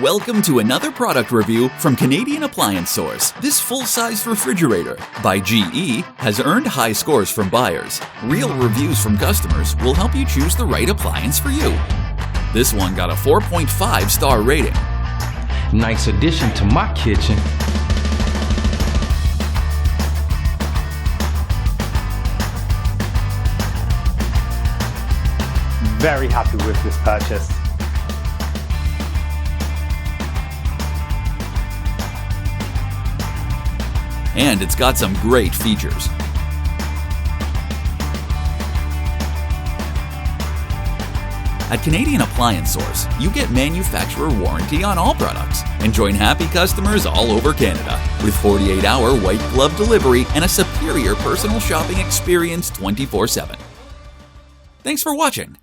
Welcome to another product review from Canadian Appliance Source. This full-size refrigerator by GE has earned high scores from buyers. Real reviews from customers will help you choose the right appliance for you. This one got a 4.5-star rating. Nice addition to my kitchen. Very happy with this purchase. And it's got some great features. At Canadian Appliance Source, you get manufacturer warranty on all products and join happy customers all over Canada with 48-hour white glove delivery and a superior personal shopping experience 24/7. Thanks for watching.